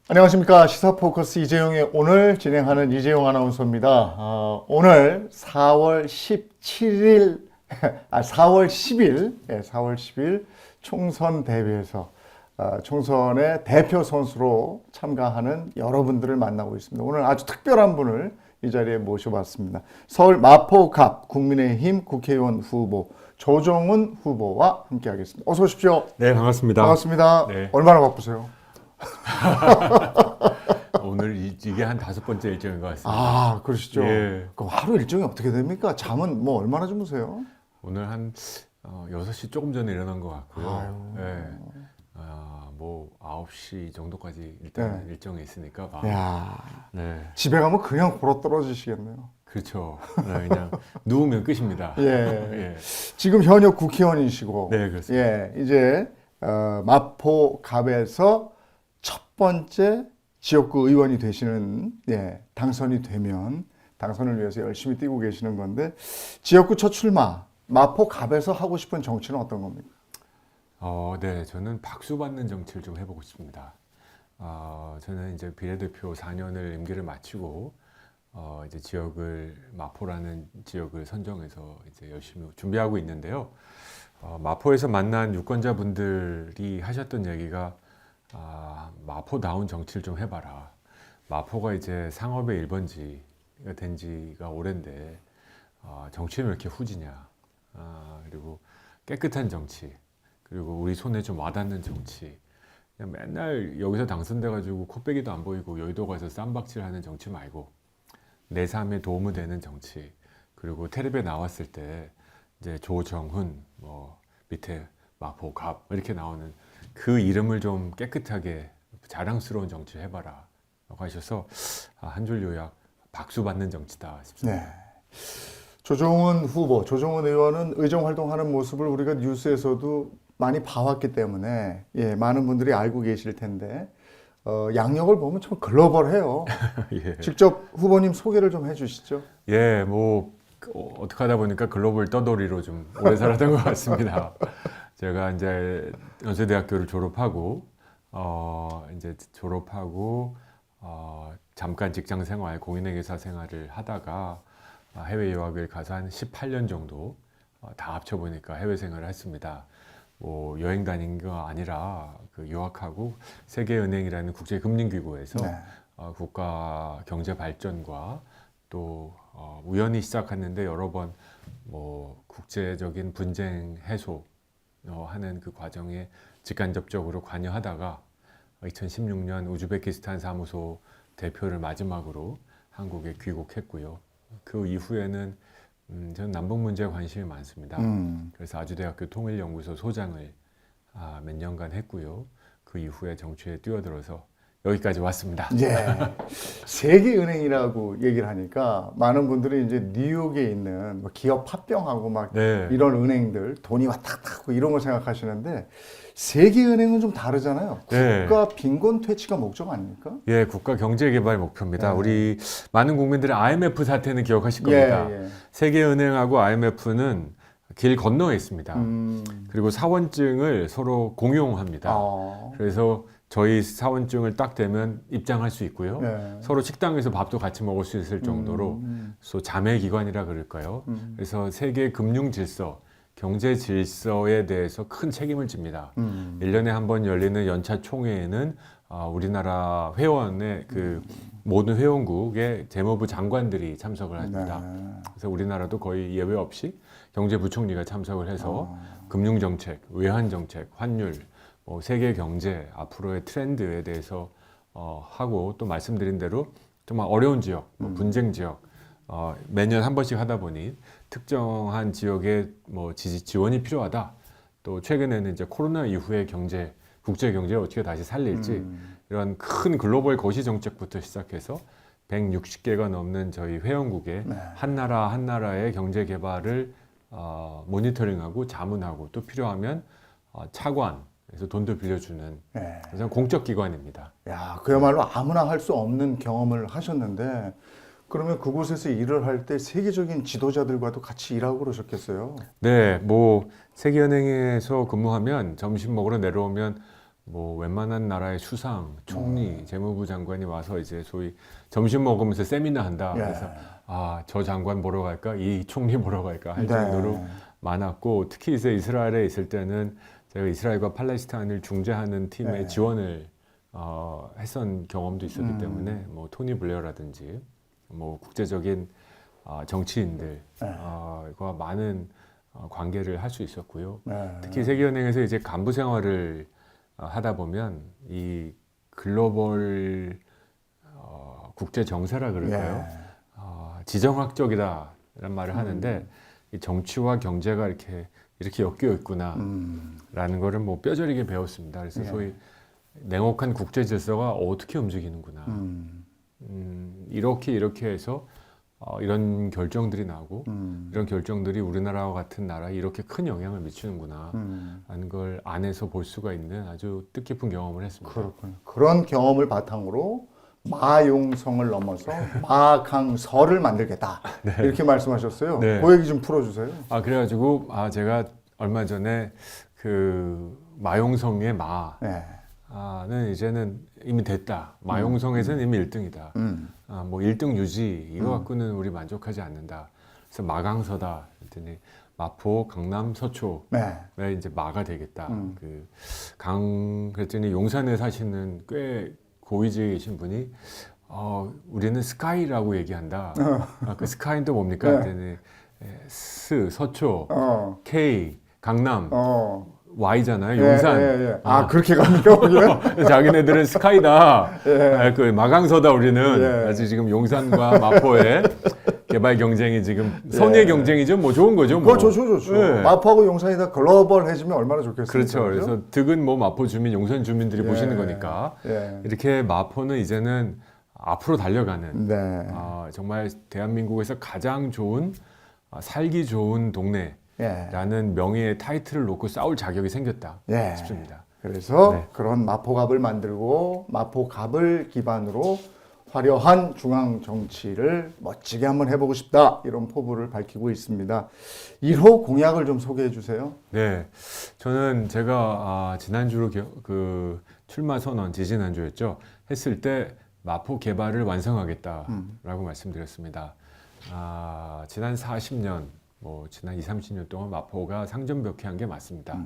안녕하십니까. 시사포커스 이재용의 오늘 진행하는 이재용 아나운서입니다. 오늘 4월 17일, 4월 10일, 4월 10일 총선 대회에서 총선의 대표 선수로 참가하는 여러분들을 만나고 있습니다. 오늘 아주 특별한 분을 이 자리에 모셔봤습니다. 서울 마포갑 국민의힘 국회의원 후보 조정훈 후보와 함께하겠습니다. 어서 오십시오. 네, 반갑습니다. 반갑습니다. 네. 얼마나 바쁘세요? 오늘 이게 한 5번째 일정인 것 같습니다. 아, 그러시죠. 예. 그럼 하루 일정이 어떻게 됩니까? 잠은 뭐 얼마나 주무세요? 오늘 한 6시 조금 전에 일어난 것 같고요. 아유. 네. 뭐 9시 정도까지 일단 네. 일정이 있으니까 야, 네, 집에 가면 그냥 골아 떨어지시겠네요. 그렇죠. 네, 그냥 누우면 끝입니다. 예. 예. 지금 현역 국회의원이시고, 네, 그렇습니다. 예, 이제 마포갑에서 첫 번째 지역구 의원이 되시는, 당선이 되면 당선을 위해서 열심히 뛰고 계시는 건데, 지역구 첫 출마 마포갑에서 하고 싶은 정치는 어떤 겁니까? 네, 저는 박수 받는 정치를 좀 해보고 싶습니다. 저는 이제 비례대표 4년을 임기를 마치고 이제 마포라는 지역을 선정해서 이제 열심히 준비하고 있는데요. 마포에서 만난 유권자분들이 하셨던 얘기가 마포다운 정치를 좀 해봐라. 마포가 이제 상업의 1번지가 된 지가 오랜데 정치는 왜 이렇게 후지냐. 그리고 깨끗한 정치, 그리고 우리 손에 좀 와닿는 정치. 그냥 맨날 여기서 당선돼가지고 코빼기도 안 보이고 여의도 가서 쌈박질하는 정치 말고 내 삶에 도움이 되는 정치. 그리고 텔레비에 나왔을 때 이제 조정훈, 뭐 밑에 마포갑 이렇게 나오는 그 이름을 좀 깨끗하게 자랑스러운 정치 해봐라 라고 하셔서 한 줄 요약, 박수 받는 정치다 싶습니다. 네. 조정훈 후보, 조정훈 의원은 의정 활동하는 모습을 우리가 뉴스에서도 많이 봐왔기 때문에 많은 분들이 알고 계실 텐데 양력을 보면 참 글로벌해요. 예. 직접 후보님 소개를 좀 해주시죠. 예, 뭐 어떻게 하다 보니까 글로벌 떠돌이로 좀 오래 살았던 것 같습니다. 제가 이제 연세대학교를 졸업하고 잠깐 직장 생활, 공인회계사 생활을 하다가 해외 유학을 가서 한 18년 정도 다 합쳐 보니까 해외 생활을 했습니다. 뭐 여행 다닌 거 아니라 그 유학하고 세계은행이라는 국제금융기구에서 네. 국가 경제 발전과 또 우연히 시작했는데 여러 번 뭐 국제적인 분쟁 해소 하는 그 과정에 직간접적으로 관여하다가 2016년 우즈베키스탄 사무소 대표를 마지막으로 한국에 귀국했고요. 그 이후에는 저는 남북 문제에 관심이 많습니다. 그래서 아주대학교 통일연구소 소장을 몇 년간 했고요. 그 이후에 정치에 뛰어들어서 여기까지 왔습니다. 예. 세계은행이라고 얘기를 하니까 많은 분들이 이제 뉴욕에 있는 뭐 기업 파병하고 막 네. 이런 은행들 돈이 왔다 갔다 하고 이런 걸 생각하시는데 세계은행은 좀 다르잖아요. 네. 국가 빈곤 퇴치가 목적 아닙니까? 예, 국가 경제 개발 목표입니다. 네. 우리 많은 국민들이 IMF 사태는 기억하실 겁니다. 예. 세계은행하고 IMF는 길 건너에 있습니다. 그리고 사원증을 서로 공용합니다. 그래서 저희 사원증을 딱 대면 입장할 수 있고요. 네. 서로 식당에서 밥도 같이 먹을 수 있을 정도로 자매 기관이라 그럴까요? 그래서 세계 금융 질서, 경제 질서에 대해서 큰 책임을 집니다. 1년에 한 번 열리는 연차 총회에는 우리나라 회원의 그 모든 회원국의 재무부 장관들이 참석을 합니다. 네. 그래서 우리나라도 거의 예외 없이 경제부총리가 참석을 해서 금융정책, 외환정책, 환율, 세계 경제 앞으로의 트렌드에 대해서 하고 또 말씀드린 대로 정말 어려운 지역, 분쟁 지역 매년 한 번씩 하다 보니 특정한 지역에 지원이 필요하다. 또 최근에는 이제 코로나 이후의 국제 경제를 어떻게 다시 살릴지 이런 큰 글로벌 거시 정책부터 시작해서 160개가 넘는 저희 회원국의 한 나라 한 나라의 경제 개발을 모니터링하고 자문하고 또 필요하면 차관에서 돈도 빌려주는 가장 공적 기관입니다. 야, 그야말로 아무나 할 수 없는 경험을 하셨는데 그러면 그곳에서 일을 할 때 세계적인 지도자들과도 같이 일하고 그러셨겠어요? 네, 세계은행에서 근무하면 점심 먹으러 내려오면 뭐 웬만한 나라의 수상, 총리, 재무부 장관이 와서 이제 소위 점심 먹으면서 세미나 한다. 예. 그래서 아, 저 장관 보러 갈까? 이 총리 보러 갈까? 할 네. 정도로 많았고 특히 이제 이스라엘에 있을 때는 제가 이스라엘과 팔레스타인을 중재하는 팀의 네. 지원을 했던 경험도 있었기 때문에 뭐 토니 블레어라든지 뭐 국제적인 정치인들과 많은 관계를 할 수 있었고요. 네. 특히 세계은행에서 이제 간부 생활을 하다 보면 이 글로벌 국제 정세라 그럴까요? 예. 지정학적이다라는 말을 하는데 이 정치와 경제가 이렇게 엮여 있구나라는 거를 뭐 뼈저리게 배웠습니다. 그래서 예. 소위 냉혹한 국제 질서가 어떻게 움직이는구나. 이렇게 해서 이런 결정들이 나오고 이런 결정들이 우리나라와 같은 나라에 이렇게 큰 영향을 미치는구나 하는 걸 안에서 볼 수가 있는 아주 뜻깊은 경험을 했습니다. 그렇군요. 그런 경험을 바탕으로 마용성을 넘어서 마강서를 만들겠다. 이렇게 말씀하셨어요. 네. 그 얘기 좀 풀어주세요. 그래가지고 제가 얼마 전에 그 마용성의 네. 는 이제는 이미 됐다. 마용성에서는 이미 1등이다. 뭐 1등 유지 이거 갖고는 우리 만족하지 않는다. 그래서 마강서다. 그랬더니 마포, 강남, 서초에 네. 이제 마가 되겠다. 그랬더니 용산에 사시는 꽤 고위직에 계신 분이 우리는 스카이라고 얘기한다. 그 스카이는 또 뭡니까? 네. 그랬더니 서초, K, 강남. Y잖아요. 예, 용산. 예. 그렇게 갑니까? 거기는? 자기네들은 스카이다. 예. 그 마강서다 우리는. 예. 아직 지금 용산과 마포의 개발 경쟁이 지금 선의 경쟁이죠. 뭐 좋은 거죠. 뭐. 좋죠. 예. 마포하고 용산이 다 글로벌해지면 얼마나 좋겠습니까? 그렇죠. 그래서 득은 뭐 마포 주민, 용산 주민들이 예. 보시는 거니까. 예. 이렇게 마포는 이제는 앞으로 달려가는 네. 정말 대한민국에서 가장 좋은 살기 좋은 동네. 예. 라는 명예의 타이틀을 놓고 싸울 자격이 생겼다 예. 싶습니다. 그래서 네. 그런 마포갑을 만들고 마포갑을 기반으로 화려한 중앙 정치를 멋지게 한번 해보고 싶다 이런 포부를 밝히고 있습니다. 1호 공약을 좀 소개해 주세요. 네, 저는 제가 지난주로 그 출마 선언, 지지난주였죠. 했을 때 마포 개발을 완성하겠다라고 말씀드렸습니다. 지난 40년, 뭐 지난 20, 30년 동안 마포가 상전벽해한 게 맞습니다.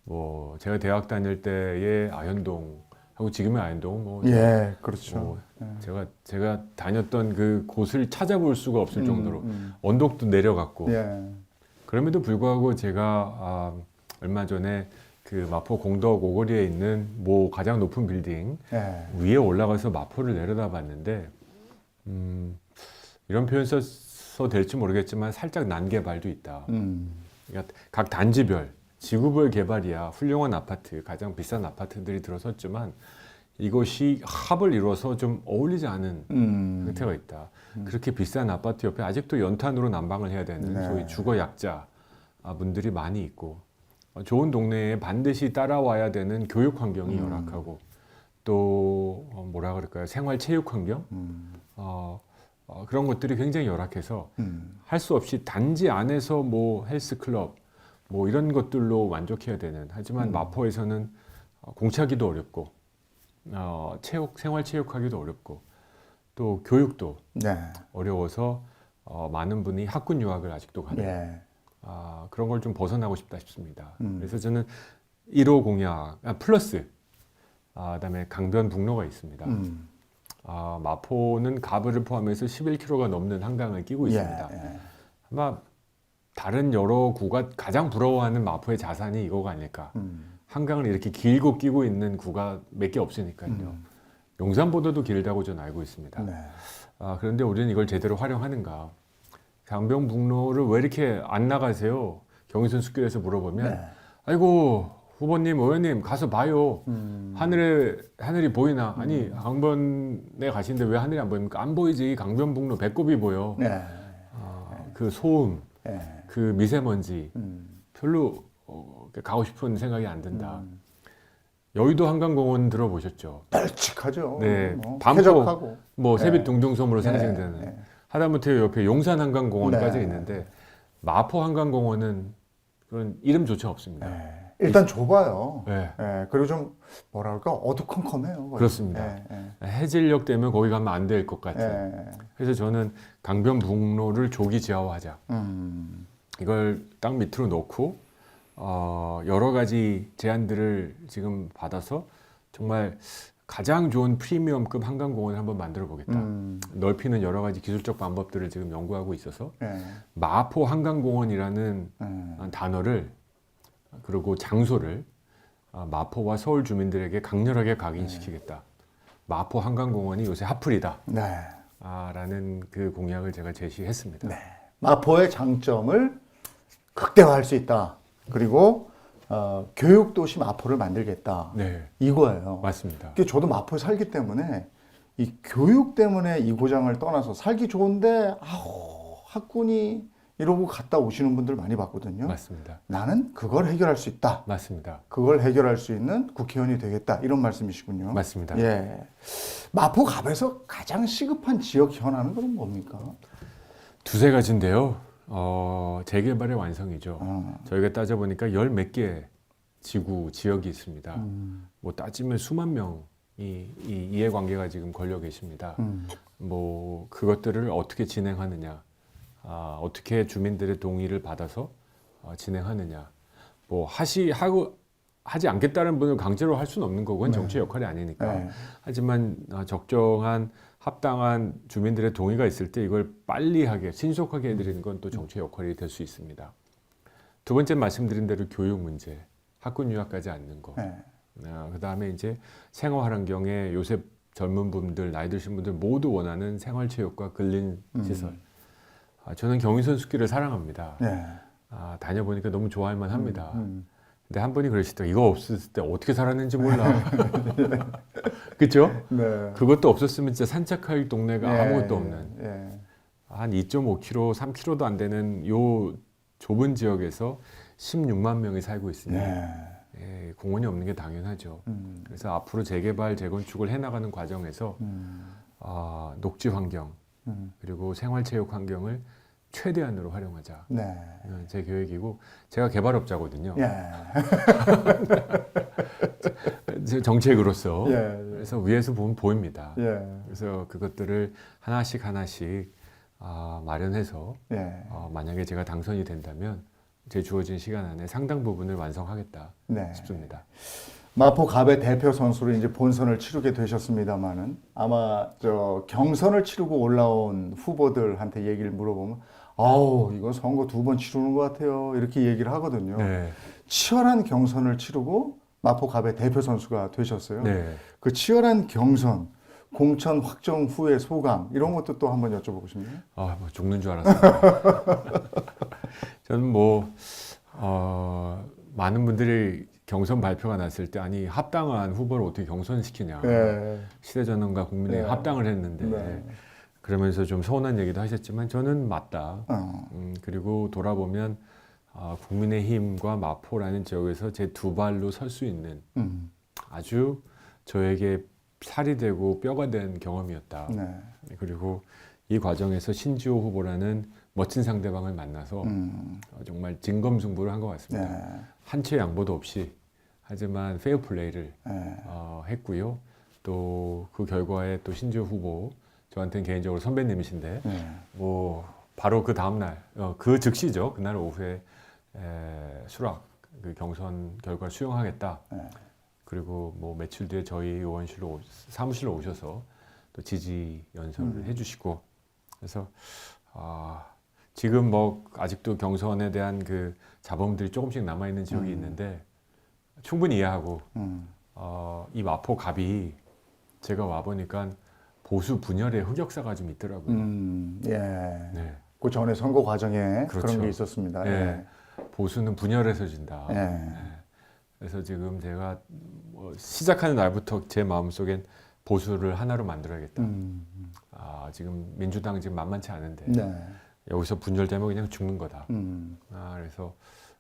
뭐 제가 대학 다닐 때의 아현동하고 지금의 아현동, 뭐 예, 그렇죠. 제가 다녔던 그 곳을 찾아볼 수가 없을 정도로 언덕도 내려갔고 예. 그럼에도 불구하고 제가 얼마 전에 그 마포 공덕 오거리에 있는 모 가장 높은 빌딩 예. 위에 올라가서 마포를 내려다봤는데 이런 표현 써서 될지 모르겠지만 살짝 난개발도 있다. 그러니까 각 단지별 지구별 개발이야 훌륭한 아파트, 가장 비싼 아파트들이 들어섰지만 이것이 합을 이루어서 좀 어울리지 않은 형태가 있다. 그렇게 비싼 아파트 옆에 아직도 연탄으로 난방을 해야 되는 네. 소위 주거 약자 분들이 많이 있고 좋은 동네에 반드시 따라와야 되는 교육 환경이 열악하고 또 뭐라 그럴까요? 생활 체육 환경 그런 것들이 굉장히 열악해서 할 수 없이 단지 안에서 뭐 헬스클럽 뭐 이런 것들로 만족해야 되는 하지만 마포에서는 공차기도 어렵고 생활 체육하기도 어렵고 또 교육도 네. 어려워서 많은 분이 학군 유학을 아직도 가는 예. 그런 걸 좀 벗어나고 싶다 싶습니다. 그래서 저는 1호 공약 플러스 그다음에 강변북로가 있습니다. 마포는 가브를 포함해서 11km가 넘는 한강을 끼고 있습니다. 예. 아마 다른 여러 구가 가장 부러워하는 마포의 자산이 이거가 아닐까. 한강을 이렇게 길고 끼고 있는 구가 몇 개 없으니까요. 용산보다도 길다고 저는 알고 있습니다. 네. 그런데 우리는 이걸 제대로 활용하는가. 강변북로를 왜 이렇게 안 나가세요? 경의선 숲길에서 물어보면 네. 아이고 후보님, 의원님 가서 봐요. 하늘이 보이나? 아니 강변에 가시는데 왜 하늘이 안 보입니까? 안 보이지. 강변북로 배꼽이 보여. 네. 그 소음, 예. 그 미세먼지 별로 가고 싶은 생각이 안 든다. 여의도 한강공원 들어보셨죠? 널찍하죠. 네, 반포, 쾌적하고. 뭐 네. 세빛둥둥섬으로 상징되는 네. 하다못해 옆에 용산 한강공원까지 네. 있는데 마포 한강공원은 그런 이름조차 없습니다. 네. 일단 좁아요. 네. 예, 그리고 좀 뭐랄까 어두컴컴해요. 거기. 그렇습니다. 예, 해질녘 되면 거기 가면 안 될 것 같은. 예. 그래서 저는 강변북로를 조기지하화하자. 이걸 땅 밑으로 놓고 여러 가지 제안들을 지금 받아서 정말 가장 좋은 프리미엄급 한강공원을 한번 만들어 보겠다. 넓히는 여러 가지 기술적 방법들을 지금 연구하고 있어서 예. 마포 한강공원이라는 단어를 그리고 장소를 마포와 서울 주민들에게 강렬하게 각인시키겠다. 마포 한강공원이 요새 핫플이다. 네. 라는 그 공약을 제가 제시했습니다. 네. 마포의 장점을 극대화할 수 있다. 그리고 교육도시 마포를 만들겠다. 네, 이거예요. 맞습니다. 이게 저도 마포에 살기 때문에 이 교육 때문에 이 고장을 떠나서 살기 좋은데 아우 학군이 이러고 갔다 오시는 분들 많이 봤거든요. 맞습니다. 나는 그걸 해결할 수 있다. 맞습니다. 그걸 해결할 수 있는 국회의원이 되겠다. 이런 말씀이시군요. 맞습니다. 예. 마포 갑에서 가장 시급한 지역 현안은 그럼 뭡니까? 두세 가지인데요. 재개발의 완성이죠. 어. 저희가 따져보니까 열 몇 개 지구, 지역이 있습니다. 뭐 따지면 수만 명이 이 이해관계가 지금 걸려 계십니다. 뭐 그것들을 어떻게 진행하느냐, 어떻게 주민들의 동의를 받아서 진행하느냐, 뭐 하지 않겠다는 분을 강제로 할 수는 없는 거고, 그건 정치의 역할이 아니니까. 네. 하지만 적정한 합당한 주민들의 동의가 있을 때 이걸 빨리 하게, 신속하게 해드리는 건 또 정치의 역할이 될 수 있습니다. 두 번째 말씀드린 대로 교육 문제, 학군 유학까지 않는 거. 네. 그 다음에 이제 생활 환경에 요새 젊은 분들, 나이 드신 분들 모두 원하는 생활체육과 근린 시설. 저는 경인선 숲길을 사랑합니다. 네. 다녀보니까 너무 좋아할만 합니다. 근데 한 분이 그러시더라고요. 이거 없었을 때 어떻게 살았는지 몰라. 그렇죠? 네. 그것도 없었으면 진짜 산책할 동네가 아무것도 없는 예. 한 2.5km, 3km도 안 되는 요 좁은 지역에서 16만 명이 살고 있습니다. 네. 예, 공원이 없는 게 당연하죠. 그래서 앞으로 재개발, 재건축을 해나가는 과정에서 녹지 환경 그리고 생활체육 환경을 최대한으로 활용하자. 네. 제 계획이고 제가 개발업자거든요. 예. 제 정책으로서 예. 그래서 위에서 보면 보입니다. 예. 그래서 그것들을 하나씩 마련해서 예. 만약에 제가 당선이 된다면 제 주어진 시간 안에 상당 부분을 완성하겠다 네. 싶습니다. 마포 갑의 대표 선수로 이제 본선을 치르게 되셨습니다만은 아마 저 경선을 치르고 올라온 후보들한테 얘기를 물어보면 아우 이건 선거 2번 치르는 것 같아요 이렇게 얘기를 하거든요. 네. 치열한 경선을 치르고 마포 갑의 대표 선수가 되셨어요. 네. 그 치열한 경선 공천 확정 후의 소감 이런 것도 또 한번 여쭤보고 싶네요. 뭐 죽는 줄 알았습니다. 저는 많은 분들이 경선 발표가 났을 때 아니 합당한 후보를 어떻게 경선시키냐. 네. 시대전환과 국민의힘 네. 합당을 했는데 네. 그러면서 좀 서운한 얘기도 하셨지만 저는 맞다. 그리고 돌아보면 국민의힘과 마포라는 지역에서 제 두 발로 설 수 있는 아주 저에게 살이 되고 뼈가 된 경험이었다. 네. 그리고 이 과정에서 신지호 후보라는 멋진 상대방을 만나서 정말 진검승부를 한 것 같습니다. 네. 한 채 양보도 없이 하지만 페어 플레이를 네. 했고요. 또 그 결과에 또 신지호 후보 저한테는 개인적으로 선배님이신데 네. 뭐 바로 그 다음 날 그 즉시죠. 그날 오후에 수락 그 경선 결과를 수용하겠다. 네. 그리고 뭐 며칠 뒤에 저희 의원실로 사무실로 오셔서 또 지지 연설을 해주시고 그래서 지금 뭐 아직도 경선에 대한 그 잡음들이 조금씩 남아 있는 지역이 있는데 충분히 이해하고 이 마포 갑이 제가 와 보니까 보수 분열의 흑역사가 좀 있더라고요. 예. 네. 그 전에 선거 과정에 그렇죠. 그런 게 있었습니다. 네. 보수는 분열해서 진다. 예. 네. 그래서 지금 제가 시작하는 날부터 제 마음속엔 보수를 하나로 만들어야겠다. 지금 민주당 지금 만만치 않은데 네. 여기서 분열되면 그냥 죽는 거다. 그래서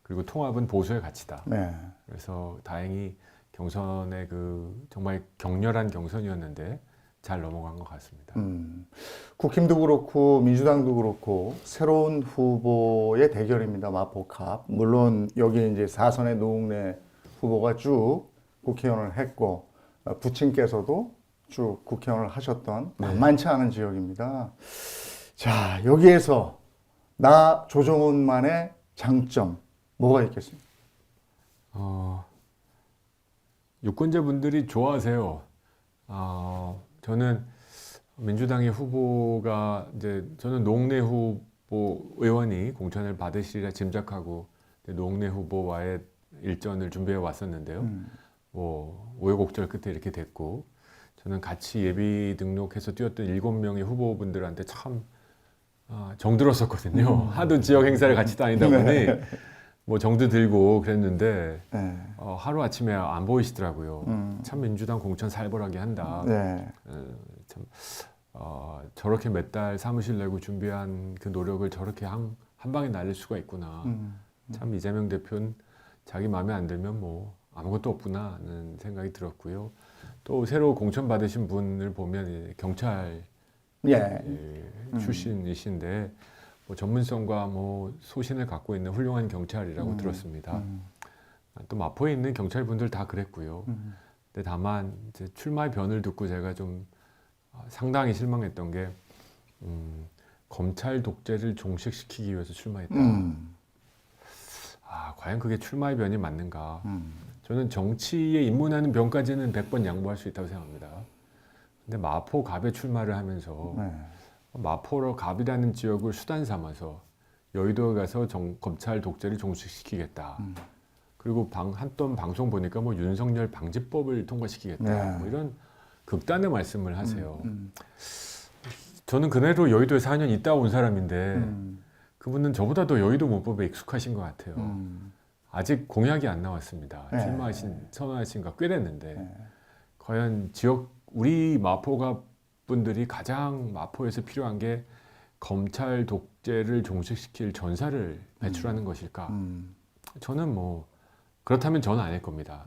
그리고 통합은 보수의 가치다. 네. 그래서 다행히 경선의 그 정말 격렬한 경선이었는데 잘 넘어간 것 같습니다. 국힘도 그렇고 민주당도 그렇고 새로운 후보의 대결입니다. 마포갑. 물론 여기 이제 4선의 노웅래 후보가 쭉 국회의원을 했고 부친께서도 쭉 국회의원을 하셨던 네. 만만치 않은 지역입니다. 자, 여기에서 나 조정훈만의 장점 뭐가 있겠습니까? 유권자분들이 좋아하세요. 저는 민주당의 후보가 이제 저는 노웅래 후보 의원이 공천을 받으시리라 짐작하고 노웅래 후보와의 일전을 준비해 왔었는데요. 뭐 우여곡절 끝에 이렇게 됐고 저는 같이 예비 등록해서 뛰었던 7명의 후보분들한테 참 정들었었거든요. 하도 지역 행사를 같이 다니다 보니 뭐 정도 들고 그랬는데 네. 하루 아침에 안 보이시더라고요. 참 민주당 공천 살벌하게 한다. 네. 참 저렇게 몇 달 사무실 내고 준비한 그 노력을 저렇게 한 방에 날릴 수가 있구나. 참 이재명 대표는 자기 마음에 안 들면 뭐 아무것도 없구나 하는 생각이 들었고요. 또 새로 공천 받으신 분을 보면 이제 경찰 예. 출신이신데 뭐 전문성과 뭐 소신을 갖고 있는 훌륭한 경찰이라고 들었습니다. 또 마포에 있는 경찰분들 다 그랬고요. 근데 다만 이제 출마의 변을 듣고 제가 좀 상당히 실망했던 게 검찰 독재를 종식시키기 위해서 출마했다. 과연 그게 출마의 변이 맞는가? 저는 정치에 입문하는 변까지는 100번 양보할 수 있다고 생각합니다. 근데 마포 갑에 출마를 하면서 네. 마포로 갑이라는 지역을 수단 삼아서 여의도에 가서 검찰 독재를 종식시키겠다. 그리고 한떤 방송 보니까 뭐 윤석열 방지법을 통과시키겠다. 네. 뭐 이런 극단의 말씀을 하세요. 저는 그대로 여의도에 4년 있다 온 사람인데 그분은 저보다 더 여의도 문법에 익숙하신 것 같아요. 아직 공약이 안 나왔습니다. 네. 선언하신 가 꽤 됐는데 과연 우리 마포가 분들이 가장 마포에서 필요한 게 검찰 독재를 종식시킬 전사를 배출하는 것일까? 저는 뭐 그렇다면 저는 아닐 겁니다.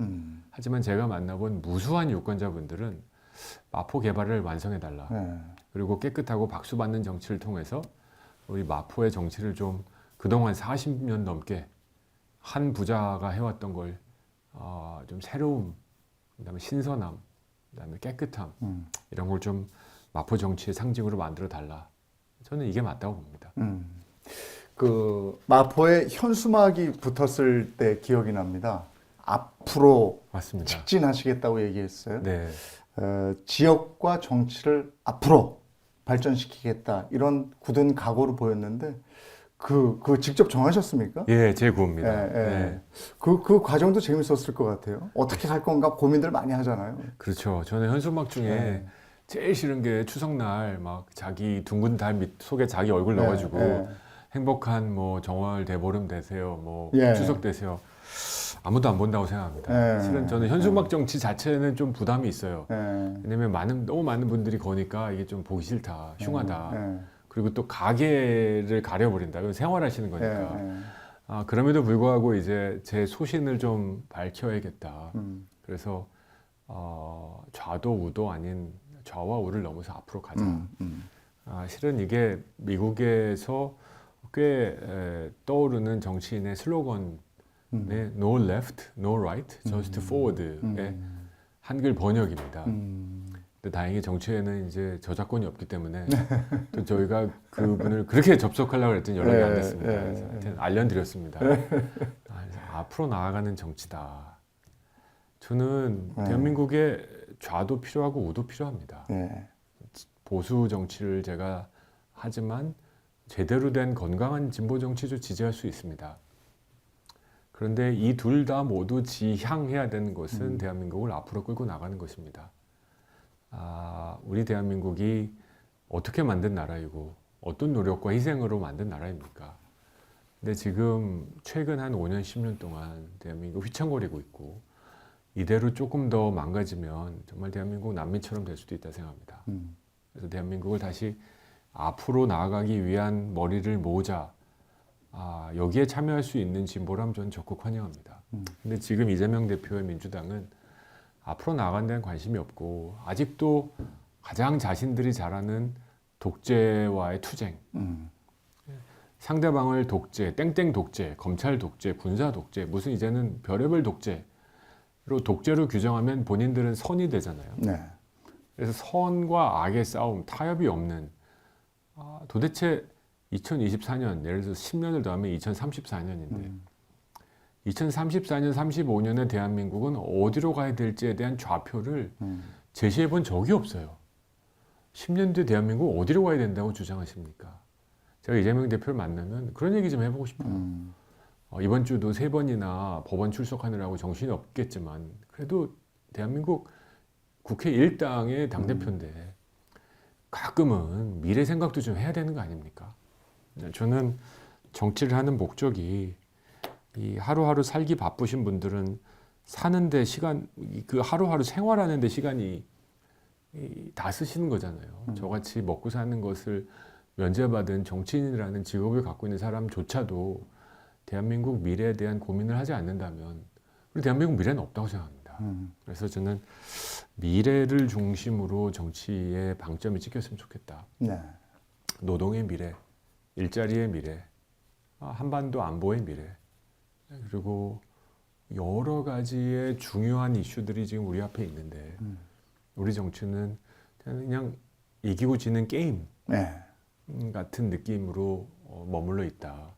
하지만 제가 만나본 무수한 유권자분들은 마포 개발을 완성해달라. 네. 그리고 깨끗하고 박수받는 정치를 통해서 우리 마포의 정치를 좀 그동안 40년 넘게 한 부자가 해왔던 걸 좀 새로움, 그다음에 신선함, 그다음에 깨끗함 이런 걸 좀 마포 정치의 상징으로 만들어 달라. 저는 이게 맞다고 봅니다. 그 마포에 현수막이 붙었을 때 기억이 납니다. 앞으로 맞습니다. 직진하시겠다고 얘기했어요. 네, 지역과 정치를 앞으로 발전시키겠다 이런 굳은 각오를 보였는데 그 직접 정하셨습니까? 예, 제 구호입니다. 예, 예. 네. 그 과정도 재밌었을 것 같아요. 어떻게 할 건가 고민들 많이 하잖아요. 그렇죠. 저는 현수막 중에 네. 제일 싫은 게 추석날 막 자기 둥근 달 밑 속에 자기 얼굴 네, 넣어가지고 네. 행복한 뭐 정월 대보름 되세요, 뭐 예. 추석 되세요. 아무도 안 본다고 생각합니다. 예. 실은 저는 현수막 정치 자체는 좀 부담이 있어요. 예. 왜냐면 너무 많은 분들이 거니까 이게 좀 보기 싫다, 흉하다. 예. 그리고 또 가게를 가려버린다. 이건 생활하시는 거니까. 예. 그럼에도 불구하고 이제 제 소신을 좀 밝혀야겠다. 그래서 좌도 우도 아닌 좌와 우를 넘어서 앞으로 가자. 실은 이게 미국에서 꽤 떠오르는 정치인의 슬로건의 No left, no right, just forward의 한글 번역입니다. 근데 다행히 정치에는 이제 저작권이 없기 때문에 또 저희가 그분을 그렇게 접속하려고 했더니 연락이 안 됐습니다. 그래서 하여튼 알려드렸습니다. 그래서 앞으로 나아가는 정치다. 저는 대한민국에 좌도 필요하고 우도 필요합니다. 예. 보수 정치를 제가 하지만 제대로 된 건강한 진보 정치도 지지할 수 있습니다. 그런데 이 둘 다 모두 지향해야 되는 것은 대한민국을 앞으로 끌고 나가는 것입니다. 우리 대한민국이 어떻게 만든 나라이고 어떤 노력과 희생으로 만든 나라입니까? 근데 지금 최근 한 5년, 10년 동안 대한민국 휘청거리고 있고 이대로 조금 더 망가지면 정말 대한민국 난민처럼 될 수도 있다 생각합니다. 그래서 대한민국을 다시 앞으로 나아가기 위한 머리를 모으자. 여기에 참여할 수 있는 진보라면 저는 적극 환영합니다. 근데 지금 이재명 대표의 민주당은 앞으로 나아가는 데는 관심이 없고 아직도 가장 자신들이 잘하는 독재와의 투쟁, 상대방을 독재, 땡땡 독재, 검찰 독재, 군사 독재, 무슨 이제는 별의별 독재, 그리고 독재로 규정하면 본인들은 선이 되잖아요. 네. 그래서 선과 악의 싸움, 타협이 없는 도대체 2024년, 예를 들어서 10년을 더하면 2034년인데 2034년, 35년의 대한민국은 어디로 가야 될지에 대한 좌표를 제시해 본 적이 없어요. 10년 뒤에 대한민국 어디로 가야 된다고 주장하십니까? 제가 이재명 대표를 만나면 그런 얘기 좀 해보고 싶어요. 이번 주도 3번이나 법원 출석하느라고 정신이 없겠지만 그래도 대한민국 국회 1당의 당대표인데 가끔은 미래 생각도 좀 해야 되는 거 아닙니까? 저는 정치를 하는 목적이 이 하루하루 살기 바쁘신 분들은 사는데 시간, 그 하루하루 생활하는데 시간이 다 쓰시는 거잖아요. 저같이 먹고 사는 것을 면제받은 정치인이라는 직업을 갖고 있는 사람조차도 대한민국 미래에 대한 고민을 하지 않는다면 우리 대한민국 미래는 없다고 생각합니다. 그래서 저는 미래를 중심으로 정치에 방점이 찍혔으면 좋겠다. 네. 노동의 미래, 일자리의 미래, 한반도 안보의 미래, 그리고 여러 가지의 중요한 이슈들이 지금 우리 앞에 있는데 우리 정치는 그냥 이기고 지는 게임 네. 같은 느낌으로 머물러 있다.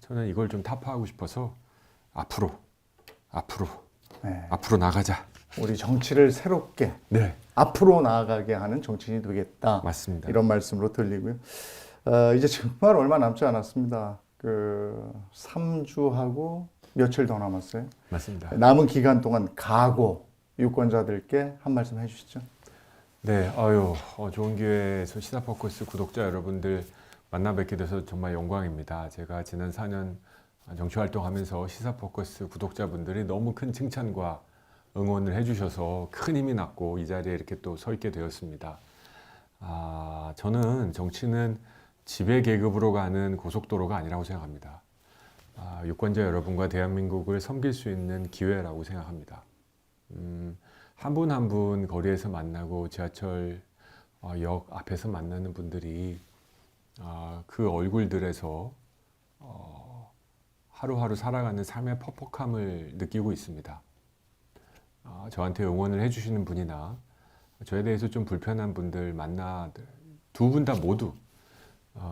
저는 이걸 좀 타파하고 싶어서 앞으로 네. 나가자. 우리 정치를 새롭게 네, 앞으로 나아가게 하는 정치인이 되겠다. 맞습니다. 이런 말씀으로 들리고요. 이제 정말 얼마 남지 않았습니다. 그 3주하고 며칠 더 남았어요. 맞습니다. 남은 기간 동안 각오 유권자들께 한 말씀 해주시죠. 네, 좋은 기회에서 시사포커스 구독자 여러분들 만나 뵙게 돼서 정말 영광입니다. 제가 지난 4년 정치 활동하면서 시사포커스 구독자분들이 너무 큰 칭찬과 응원을 해주셔서 큰 힘이 났고 이 자리에 이렇게 또 서 있게 되었습니다. 저는 정치는 지배 계급으로 가는 고속도로가 아니라고 생각합니다. 유권자 여러분과 대한민국을 섬길 수 있는 기회라고 생각합니다. 한 분 한 분 거리에서 만나고 지하철 역 앞에서 만나는 분들이 그 얼굴들에서 하루하루 살아가는 삶의 퍽퍽함을 느끼고 있습니다. 저한테 응원을 해주시는 분이나 저에 대해서 좀 불편한 분들 만나 두 분 다 모두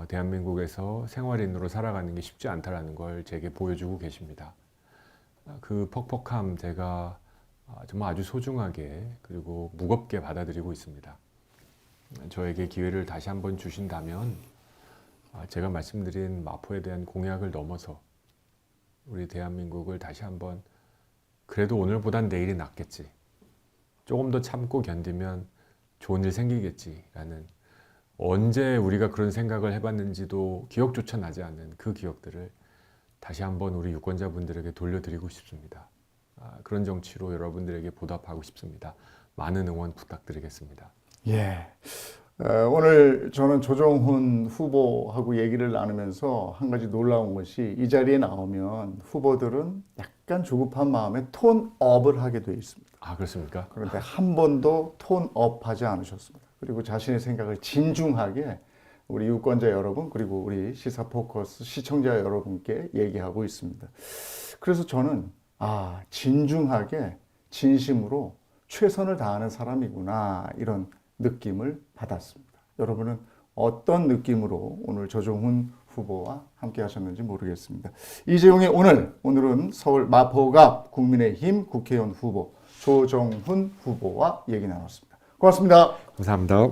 대한민국에서 생활인으로 살아가는 게 쉽지 않다라는 걸 제게 보여주고 계십니다. 그 퍽퍽함 제가 정말 아주 소중하게 그리고 무겁게 받아들이고 있습니다. 저에게 기회를 다시 한번 주신다면 제가 말씀드린 마포에 대한 공약을 넘어서 우리 대한민국을 다시 한번 그래도 오늘보단 내일이 낫겠지. 조금 더 참고 견디면 좋은 일 생기겠지라는 언제 우리가 그런 생각을 해봤는지도 기억조차 나지 않는 그 기억들을 다시 한번 우리 유권자분들에게 돌려드리고 싶습니다. 그런 정치로 여러분들에게 보답하고 싶습니다. 많은 응원 부탁드리겠습니다. 예. 오늘 저는 조정훈 후보하고 얘기를 나누면서 한 가지 놀라운 것이 이 자리에 나오면 후보들은 약간 조급한 마음에 톤업을 하게 되어 있습니다. 그렇습니까? 그런데 한 번도 톤업하지 않으셨습니다. 그리고 자신의 생각을 진중하게 우리 유권자 여러분 그리고 우리 시사포커스 시청자 여러분께 얘기하고 있습니다. 그래서 저는 진중하게 진심으로 최선을 다하는 사람이구나 이런 느낌을 받았습니다. 여러분은 어떤 느낌으로 오늘 조정훈 후보와 함께 하셨는지 모르겠습니다. 이재용의 오늘은 서울 마포갑 국민의힘 국회의원 후보 조정훈 후보와 얘기 나눴습니다. 고맙습니다. 감사합니다.